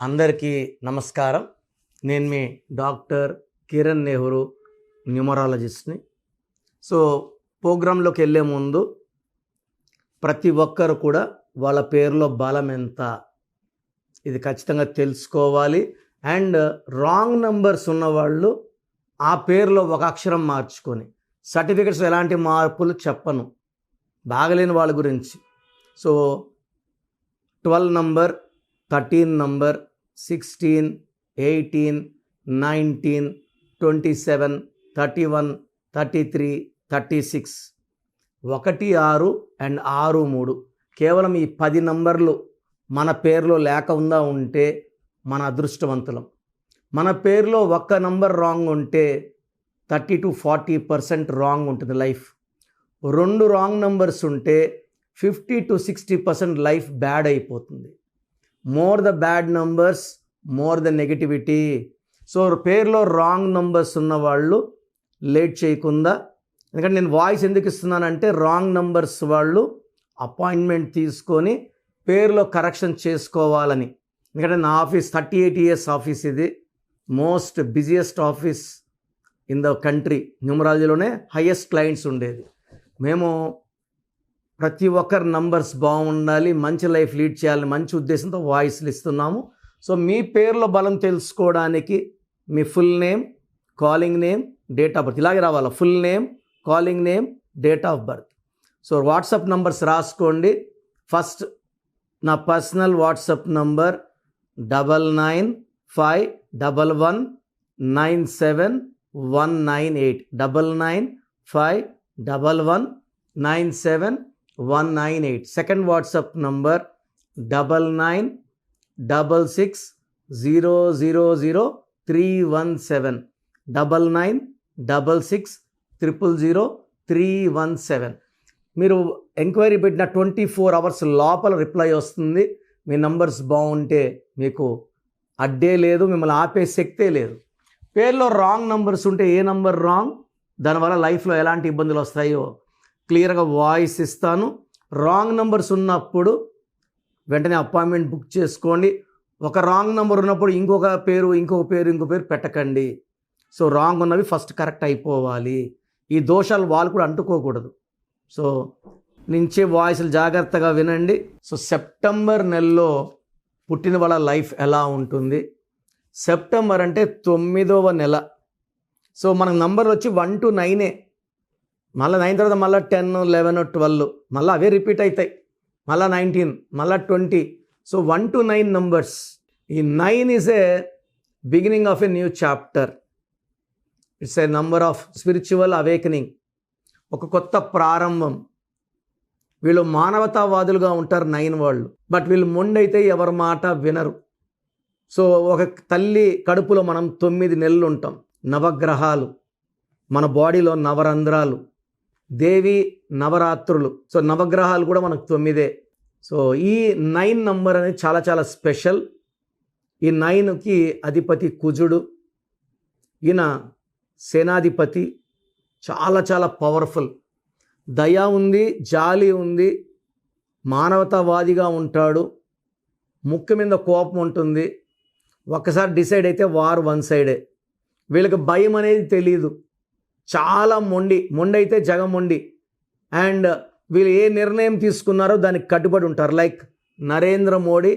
అందరికీ నమస్కారం. నేను మీ డాక్టర్ కిరణ్ నెహ్రూ, న్యూమరాలజిస్ట్ని. సో ప్రోగ్రాంలోకి వెళ్ళే ముందు ప్రతి ఒక్కరు కూడా వాళ్ళ పేరులో బలం ఎంత ఇది ఖచ్చితంగా తెలుసుకోవాలి. అండ్ రాంగ్ నంబర్స్ ఉన్నవాళ్ళు ఆ పేరులో ఒక అక్షరం మార్చుకొని, సర్టిఫికెట్స్ ఎలాంటి మార్పులు చెప్పను బాగలేని వాళ్ళ గురించి. సో 12 నంబర్, 13 నంబర్, 16, 18, 19, 27, 31, 33, 36, 1, 6 అండ్ 6, 3 కేవలం ఈ 10 నంబర్లు మన పేరులో లేకుండా ఉంటే మన అదృష్టవంతులం. మన పేరులో ఒక్క నంబర్ రాంగ్ ఉంటే 30-40% రాంగ్ ఉంటుంది లైఫ్. 2 రాంగ్ నంబర్స్ ఉంటే 50-60% లైఫ్ బ్యాడ్ అయిపోతుంది. More the bad numbers, more the negativity. So పేరులో రాంగ్ నంబర్స్ ఉన్నవాళ్ళు లేట్ చేయకుండా, ఎందుకంటే నేను వాయిస్ ఎందుకు ఇస్తున్నానంటే రాంగ్ నంబర్స్ వాళ్ళు అపాయింట్మెంట్ తీసుకొని పేరులో కరెక్షన్ చేసుకోవాలని. ఎందుకంటే నా ఆఫీస్ 38 years ఆఫీస్, ఇది most busiest office in the country. న్యూమరాలజీలోనే హైయెస్ట్ క్లయింట్స్ ఉండేది. మేము ప్రతి ఒక్కరి నంబర్స్ బాగుండాలి, మంచి లైఫ్ లీడ్ చేయాలని మంచి ఉద్దేశంతో వాయిస్లు ఇస్తున్నాము. సో మీ పేర్లో బలం తెలుసుకోవడానికి మీ full name, calling name, date of birth ఇలాగే రావాలి. Full name, calling name, date of birth. So WhatsApp numbers రాసుకోండి. ఫస్ట్ నా personal WhatsApp number 9951197198 9951197198. Second WhatsApp number 9966000317 9966000317. మీరు ఎంక్వైరీ పెట్టిన 24 hours లోపల రిప్లై వస్తుంది. మీ నంబర్స్ బాగుంటే మీకు అడ్డే లేదు, మిమ్మల్ని ఆపే శక్తే లేదు. పేర్లో రాంగ్ నంబర్స్ ఉంటే ఏ నంబర్ రాంగ్, దానివల్ల లైఫ్లో ఎలాంటి ఇబ్బందులు వస్తాయో క్లియర్గా వాయిస్ ఇస్తాను. రాంగ్ నంబర్స్ ఉన్నప్పుడు వెంటనే అపాయింట్మెంట్ బుక్ చేసుకోండి. ఒక రాంగ్ నెంబర్ ఉన్నప్పుడు ఇంకొక పేరు పెట్టకండి. సో రాంగ్ ఉన్నవి ఫస్ట్ కరెక్ట్ అయిపోవాలి. ఈ దోషాలు వాళ్ళు కూడా అంటుకోకూడదు. సో నుంచే వాయిస్లు జాగ్రత్తగా వినండి. సో సెప్టెంబర్ నెలలో పుట్టిన వాళ్ళ లైఫ్ ఎలా ఉంటుంది? సెప్టెంబర్ అంటే 9వ నెల. సో మనకు నంబర్ వచ్చి 1 to 9. మళ్ళీ 9 తర్వాత మళ్ళీ 10, 11, 12 మళ్ళీ అవే రిపీట్ అవుతాయి. మళ్ళీ 19, మళ్ళీ 20. So 1 to 9 numbers. ఈ 9 is a beginning of a new chapter. It's a number of spiritual awakening, ఒక కొత్త ప్రారంభం. వీళ్ళు మానవతావాదులుగా ఉంటారు 9 వాళ్ళు. బట్ వీళ్ళు మొండైతే ఎవరి మాట వినరు. సో ఒక తల్లి కడుపులో మనం 9 నెలలు ఉంటాం. నవగ్రహాలు, మన బాడీలో నవరంధ్రాలు, దేవి నవరాత్రులు. సో నవగ్రహాలు కూడా మనకు 9. సో ఈ 9 నంబర్ అనేది చాలా చాలా స్పెషల్. ఈ 9కి అధిపతి కుజుడు. ఈయన సేనాధిపతి, చాలా చాలా పవర్ఫుల్. దయ ఉంది, జాలి ఉంది, మానవతావాదిగా ఉంటాడు, ముక్కు మీద కోపం ఉంటుంది. ఒక్కసారి డిసైడ్ అయితే వార్ వన్ సైడే. వీళ్ళకి భయం అనేది తెలియదు, చాలా మొండి అయితే జగమొండి. అండ్ వీళ్ళు ఏ నిర్ణయం తీసుకున్నారో దానికి కట్టుబడి ఉంటారు. Like Narendra Modi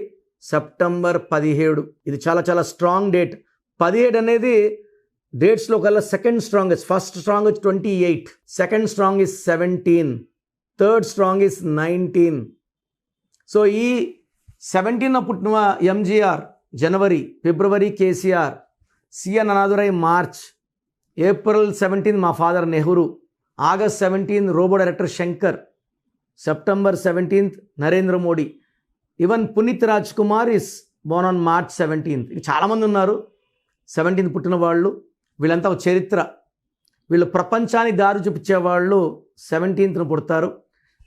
September 17. ఇది చాలా చాలా స్ట్రాంగ్ డేట్. 17 అనేది డేట్స్లో కల్లా second strongest. First strong 28, second strong is 17, third strong is 19. So ఈ 17న పుట్టిన ఎంజీఆర్ జనవరి, ఫిబ్రవరి కేసీఆర్, సిఎన్ అనాదురై మార్చ్, ఏప్రిల్ 17 మా father Nehru, August 17 Robo director Shankar, September 17 Narendra Modi. Even Puneeth Raj Kumar is born on March 17. చాలామంది ఉన్నారు 17 పుట్టిన వాళ్ళు. వీళ్ళంతా ఒక చరిత్ర. వీళ్ళు ప్రపంచానికి దారి చూపించేవాళ్ళు 17న పుడతారు.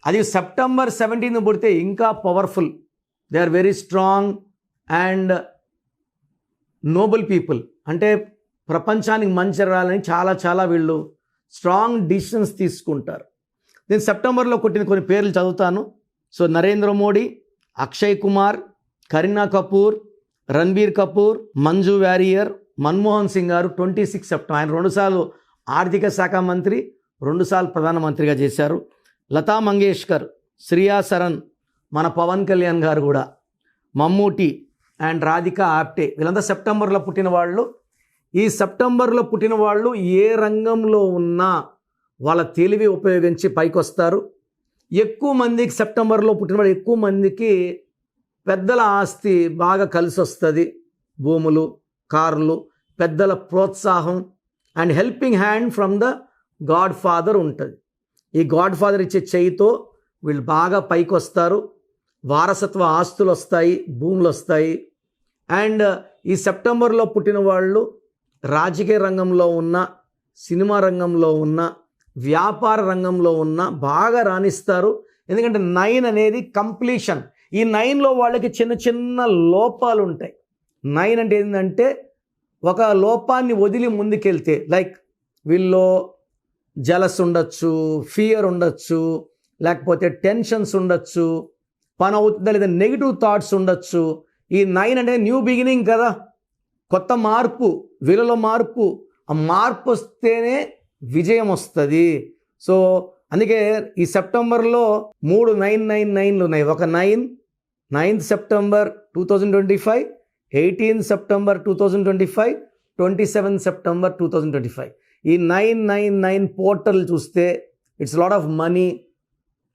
అది సెప్టెంబర్ 17 పుడితే ఇంకా powerful. They are very strong and noble people. అంటే ప్రపంచానికి మంచి జరగాలని చాలా వీళ్ళు స్ట్రాంగ్ డిసిషన్స్ తీసుకుంటారు. నేను సెప్టెంబర్లో కొట్టిన కొన్ని పేర్లు చదువుతాను. సో నరేంద్ర మోడీ, అక్షయ్ కుమార్, కరీనా కపూర్, రణబీర్ కపూర్, మంజు వారియర్, మన్మోహన్ సింగ్ గారు 26 సెప్టెంబర్. ఆయన 2 సార్లు ఆర్థిక శాఖ మంత్రి, 2 సార్లు ప్రధానమంత్రిగా చేశారు. లతా మంగేష్కర్, శ్రియా సరన్, మన పవన్ కళ్యాణ్ గారు కూడా, మమ్మూటి అండ్ రాధిక ఆప్టే, వీళ్ళంతా సెప్టెంబర్లో పుట్టిన వాళ్ళు. ఈ సెప్టెంబర్లో పుట్టిన వాళ్ళు ఏ రంగంలో ఉన్నా వాళ్ళ తెలివి ఉపయోగించి పైకి వస్తారు. ఎక్కువ మందికి సెప్టెంబర్లో పుట్టిన వాళ్ళు ఎక్కువ మందికి పెద్దల ఆస్తి బాగా కలిసి వస్తుంది. భూములు, కార్లు, పెద్దల ప్రోత్సాహం and helping hand from the God father ఉంటుంది. ఈ గాడ్ ఫాదర్ ఇచ్చే చేయితో వీళ్ళు బాగా పైకి వస్తారు. వారసత్వ ఆస్తులు వస్తాయి, భూములు వస్తాయి. అండ్ ఈ సెప్టెంబర్లో పుట్టిన వాళ్ళు రాజకీయ రంగంలో ఉన్న, సినిమా రంగంలో ఉన్న, వ్యాపార రంగంలో ఉన్న బాగా రాణిస్తారు. ఎందుకంటే 9 అనేది కంప్లీషన్. ఈ 9లో వాళ్ళకి చిన్న చిన్న లోపాలు ఉంటాయి. 9 అంటే ఏంటంటే ఒక లోపాన్ని వదిలి ముందుకెళ్తే, లైక్ వీళ్ళు జలస్ ఉండొచ్చు, ఫియర్ ఉండొచ్చు, లేకపోతే టెన్షన్స్ ఉండొచ్చు, పని అవుతుందా లేదా నెగిటివ్ థాట్స్ ఉండొచ్చు. ఈ 9 అంటే న్యూ బిగినింగ్ కదా, కొత్త మార్పు, వీళ్ళలో మార్పు. ఆ మార్పు వస్తేనే విజయం వస్తుంది. సో అందుకే ఈ సెప్టెంబర్లో 3 999లు ఉన్నాయి. ఒక 9th September 2025, 18th September 2025, 27th September 2025. ఈ 999 పోర్టల్ చూస్తే it's lot of money.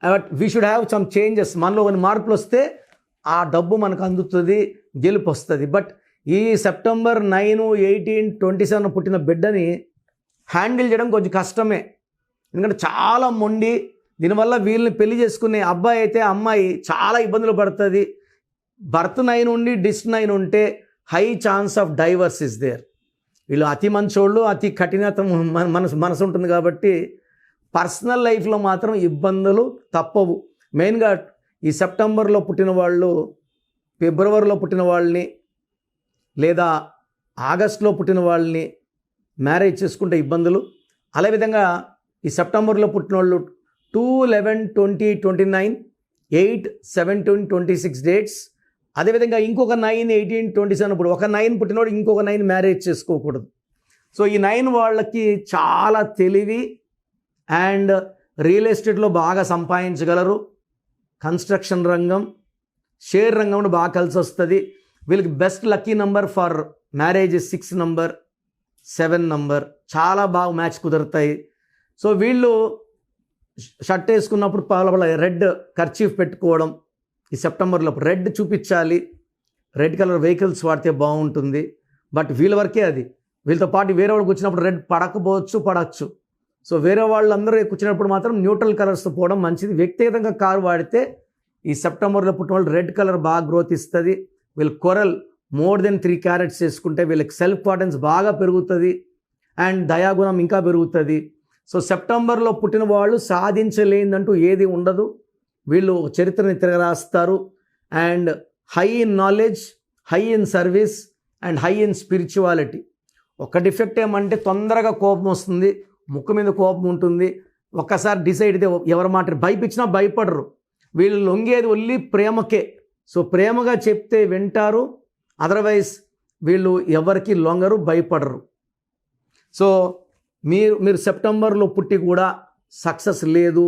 But we should have some changes. మనలో కొన్ని మార్పులు వస్తే ఆ డబ్బు మనకు అందుతుంది, గెలుపు వస్తుంది. బట్ ఈ సెప్టెంబర్ 9, 18, 27 పుట్టిన బిడ్డని హ్యాండిల్ చేయడం కొంచెం కష్టమే. ఎందుకంటే చాలా మొండి. దీనివల్ల వీళ్ళని పెళ్లి చేసుకునే అబ్బాయి అయితే అమ్మాయి చాలా ఇబ్బందులు పడుతుంది. బర్త్ 9 ఉండి డిస్ట్ 9 ఉంటే high chance of divorce is there. వీళ్ళు అతి మంచోళ్ళు, అతి కఠినత మనసు ఉంటుంది కాబట్టి పర్సనల్ లైఫ్లో మాత్రం ఇబ్బందులు తప్పవు. మెయిన్గా ఈ సెప్టెంబర్లో పుట్టిన వాళ్ళు ఫిబ్రవరిలో పుట్టిన వాళ్ళని లేదా ఆగస్టులో పుట్టిన వాళ్ళని మ్యారేజ్ చేసుకుంటే ఇబ్బందులు. అదేవిధంగా ఈ సెప్టెంబర్లో పుట్టిన వాళ్ళు 2, 11, 20, 29, 8, 17, 26 డేట్స్. అదేవిధంగా ఇంకొక 9, 18, 27 ఇప్పుడు ఒక 9 పుట్టినవాడు ఇంకొక 9 మ్యారేజ్ చేసుకోకూడదు. సో ఈ 9 వాళ్ళకి చాలా తెలివి అండ్ రియల్ ఎస్టేట్లో బాగా సంపాదించగలరు. కన్స్ట్రక్షన్ రంగం, షేర్ రంగంలో బాగా కలిసి వస్తుంది. వీళ్ళకి best lucky number for marriage 6 number, 7 number చాలా బాగా మ్యాచ్ కుదురుతాయి. సో వీళ్ళు షర్ట్ వేసుకున్నప్పుడు పాల రెడ్ కర్చీఫ్ పెట్టుకోవడం. ఈ సెప్టెంబర్లో రెడ్ చూపించాలి. రెడ్ కలర్ వెహికల్స్ వాడితే బాగుంటుంది. బట్ వీళ్ళ వరకే అది. వీళ్ళతో పాటు వేరే వాళ్ళకి వచ్చినప్పుడు రెడ్ పడచ్చు. సో వేరే వాళ్ళందరూ కూర్చున్నప్పుడు మాత్రం న్యూట్రల్ కలర్స్తో పోవడం మంచిది. వ్యక్తిగతంగా కారు వాడితే ఈ సెప్టెంబర్లో పుట్టిన వాళ్ళు రెడ్ కలర్ బాగా గ్రోత్ ఇస్తుంది. వీళ్ళు కొరల్ మోర్ దెన్ 3 క్యారెట్స్ చేసుకుంటే వీళ్ళకి సెల్ఫ్ కాన్ఫిడెన్స్ బాగా పెరుగుతుంది అండ్ దయాగుణం ఇంకా పెరుగుతుంది. సో సెప్టెంబర్లో పుట్టిన వాళ్ళు సాధించలేదంటూ ఏది ఉండదు. వీళ్ళు చరిత్రని తిరగరాస్తారు. And high in knowledge, high in service and high in spirituality. ఒక డిఫెక్ట్ ఏమంటే తొందరగా కోపం వస్తుంది, ముక్కు మీద కోపం ఉంటుంది. ఒక్కసారి డిసైడ్ అయితే ఎవరి మాట భయపించినా భయపడరు. వీళ్ళు లొంగేది ఒళ్ళి ప్రేమకే. సో ప్రేమగా చెప్తే వింటారు. అదర్వైజ్ వీళ్ళు ఎవరికి లొంగరు, భయపడరు. సో మీరు సెప్టెంబర్లో పుట్టి కూడా సక్సెస్ లేదు,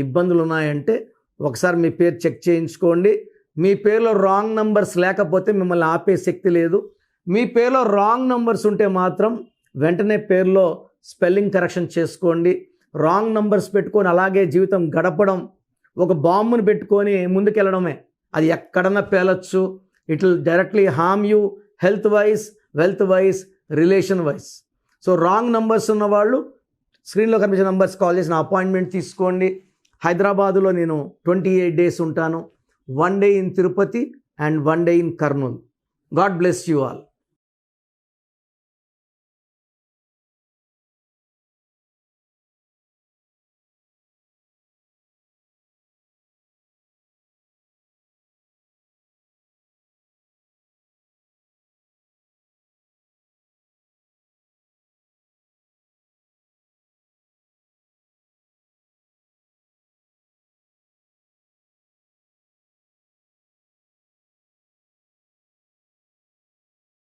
ఇబ్బందులు ఉన్నాయంటే ఒకసారి మీ పేరు చెక్ చేయించుకోండి. మీ పేరులో రాంగ్ నంబర్స్ లేకపోతే మిమ్మల్ని ఆపే శక్తి లేదు. మీ పేరులో రాంగ్ నంబర్స్ ఉంటే మాత్రం వెంటనే పేరులో స్పెల్లింగ్ కరెక్షన్ చేసుకోండి. రాంగ్ నంబర్స్ పెట్టుకొని అలాగే జీవితం గడపడం ఒక బాంబుని పెట్టుకొని ముందుకెళ్ళడమే. అది ఎక్కడన్నా పేలొచ్చు. It will directly harm you health wise, wealth wise, relation wise. So wrong numbers ఉన్నవాళ్ళు స్క్రీన్లో కనిపించే నంబర్స్ కాల్ చేసిన అపాయింట్మెంట్ తీసుకోండి. హైదరాబాదులో నేను 28 days ఉంటాను. 1 day in Tirupati and 1 day in Kurnool. God bless you all.